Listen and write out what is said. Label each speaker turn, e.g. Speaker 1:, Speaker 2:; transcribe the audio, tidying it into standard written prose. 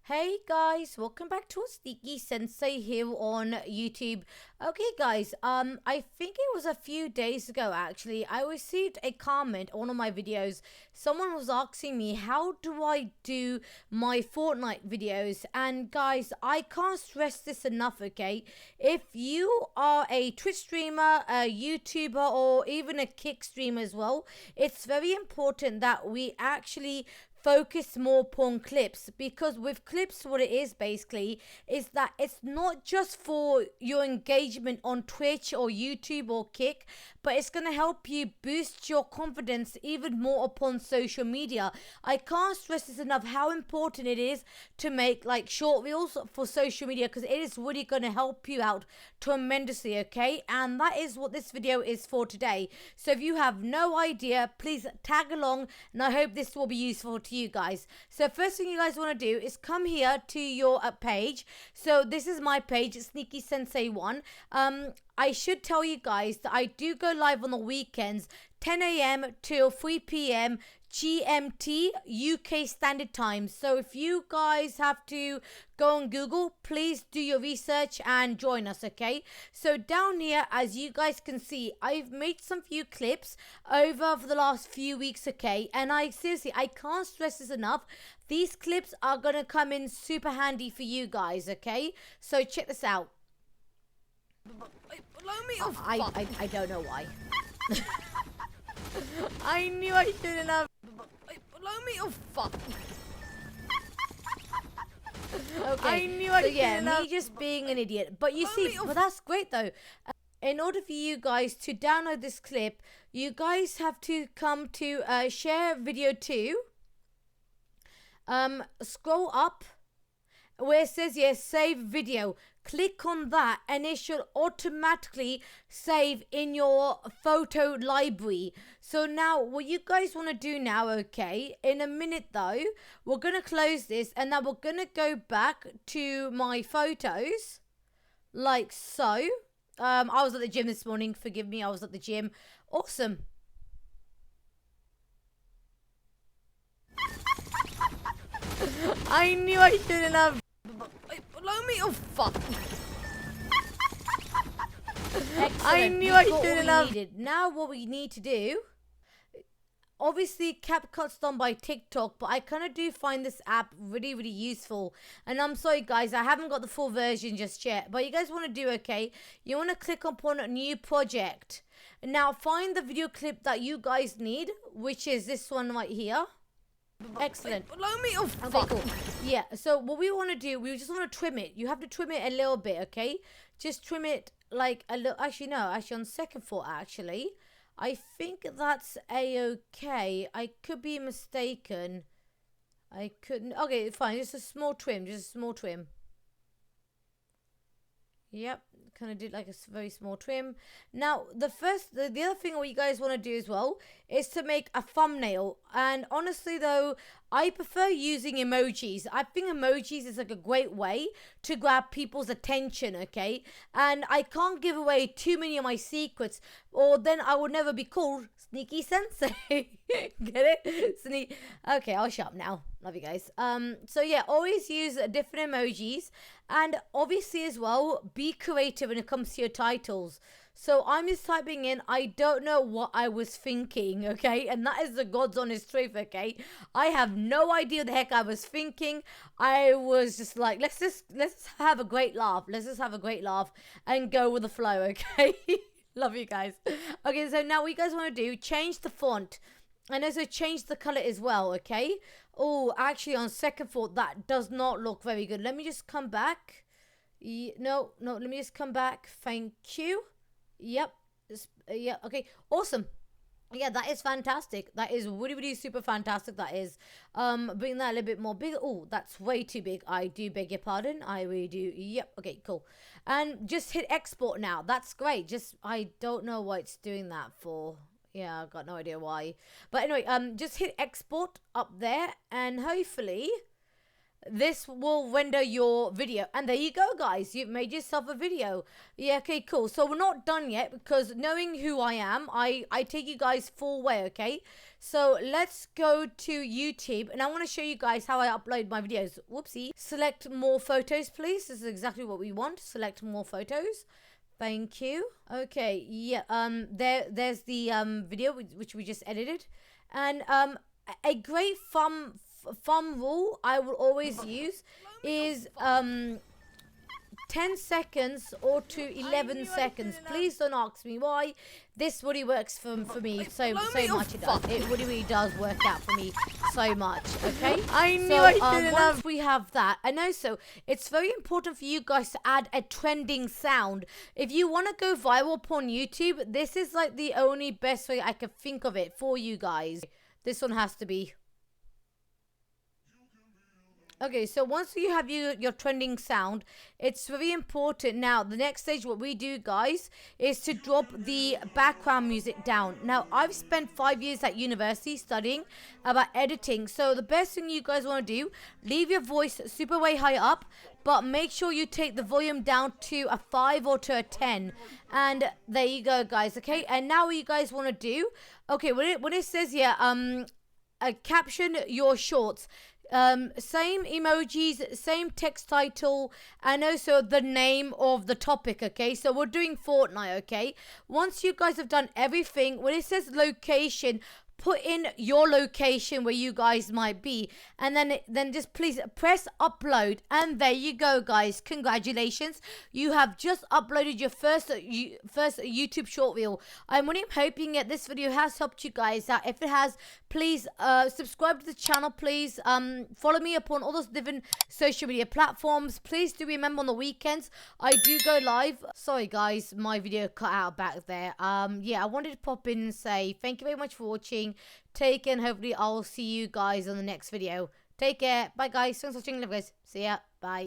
Speaker 1: Hey guys, welcome back to a Sneaky Sensei here on YouTube. Okay guys, I think it was a few days ago actually, I received a comment on one of my videos. Someone was asking me how do I do my Fortnite videos, and guys, I can't stress this enough, okay? If you are a Twitch streamer, a YouTuber, or even a Kick streamer as well, it's very important that we actually focus more upon clips, because with clips what it is basically is that it's not just for your engagement on Twitch or YouTube or Kick, but it's going to help you boost your confidence even more upon social media. I can't stress this enough how important it is to make like short reels for social media, because it is really going to help you out tremendously, okay? And that is what this video is for today. So if you have no idea, please tag along, and I hope this will be useful to you guys. So first thing you guys want to do is come here to your page. So this is my page, Sneaky Sensei 1. I should tell you guys that I do go live on the weekends, 10 a.m. till 3 p.m. GMT UK Standard Time. So if you guys have to go on Google, please do your research and join us, okay? So down here, as you guys can see, I've made some few clips over for the last few weeks, okay? And I can't stress this enough. These clips are gonna come in super handy for you guys, okay? So check this out. I don't know why. I knew I shouldn't have. Blow me. Oh fuck. Okay. I knew I shouldn't have. Me just being an idiot. But you see, but that's great though. In order for you guys to download this clip, you guys have to come to share video 2. Scroll up where it says yes, save video. Click on that and it should automatically save in your photo library. So now what you guys want to do now, okay, in a minute though, we're going to close this and now we're going to go back to my photos like so. I was at the gym this morning, forgive me, I was at the gym. Awesome. I knew I shouldn't have. Blow me. Oh fuck. Excellent. I knew I shouldn't have. Now what we need to do, obviously CapCut's done by TikTok, but I kind of do find this app really useful. And I'm sorry guys, I haven't got the full version just yet, but you guys want to do, okay, you want to click upon a new project. Now find the video clip that you guys need, which is this one right here. Excellent. Blow me. Oh fuck. Okay, cool. Yeah, so what we want to do, we just want to trim it. You have to trim it a little bit, okay? Just trim it like a little. Actually no, actually on second thought, actually I think that's a-okay. I could be mistaken. I couldn't. Okay, fine, just a small trim. Yep, kind of did like a very small trim. Now, the other thing what you guys want to do as well is to make a thumbnail. And honestly though, I prefer using emojis. I think emojis is like a great way to grab people's attention, okay? And I can't give away too many of my secrets, or then I would never be called Sneaky Sensei. Get it? Okay, I'll shut up now. Love you guys. So yeah, always use different emojis, and obviously as well, be creative when it comes to your titles. So I'm just typing in, I don't know what I was thinking, okay? And that is the God's honest truth, okay? I have no idea what the heck I was thinking. I was just like, let's just have a great laugh. Let's just have a great laugh and go with the flow, okay? Love you guys. Okay, so now what you guys want to do, change the font. And also change the color as well, okay? Oh, actually on second thought, that does not look very good. Let me just come back. No, let me just come back. Thank you. Yep. Yeah, okay. Awesome. Yeah, that is fantastic. That is really super fantastic. That is. Bring that a little bit more big. Oh, that's way too big. I do beg your pardon. I really do. Yep. Okay, cool. And just hit export now. That's great. Just, I don't know what it's doing that for. Yeah, I've got no idea why. But anyway, just hit export up there, and hopefully this will render your video. And there you go, guys. You've made yourself a video. Yeah, okay, cool. So we're not done yet, because knowing who I am, I take you guys full way, okay? So let's go to YouTube, and I want to show you guys how I upload my videos. Whoopsie. Select more photos, please. This is exactly what we want. Select more photos. Thank you. Okay, yeah, there's the video which we just edited. And a great thumb rule I will always use is 10 seconds or to 11 seconds. Please don't ask me why. This really works for me so much. It does. It really does work out for me so much. Okay.
Speaker 2: I knew I didn't
Speaker 1: once we have that, and also it's very important for you guys to add a trending sound. If you want to go viral upon YouTube, this is like the only best way I could think of it for you guys. This one has to be. Okay, so once you have your trending sound, it's very important. Now, the next stage, what we do, guys, is to drop the background music down. Now, I've spent 5 years at university studying about editing. So the best thing you guys want to do, leave your voice super way high up, but make sure you take the volume down to a 5 or to a 10. And there you go, guys, okay? And now what you guys want to do, okay, when it says here, caption your shorts. Same emojis, same text title, and also the name of the topic, okay? So we're doing Fortnite, okay? Once you guys have done everything, when it says location, put in your location where you guys might be, and then just please press upload. And there you go, guys. Congratulations, you have just uploaded your first YouTube short reel. I'm really hoping that this video has helped you guys out. If it has, please subscribe to the channel, please follow me upon all those different social media platforms. Please do remember, on the weekends I do go live. Sorry guys, my video cut out back there. Yeah, I wanted to pop in and say thank you very much for watching. Take care, and hopefully I'll see you guys on the next video. Take care. Bye guys. Thanks for watching. Love guys. See ya. Bye.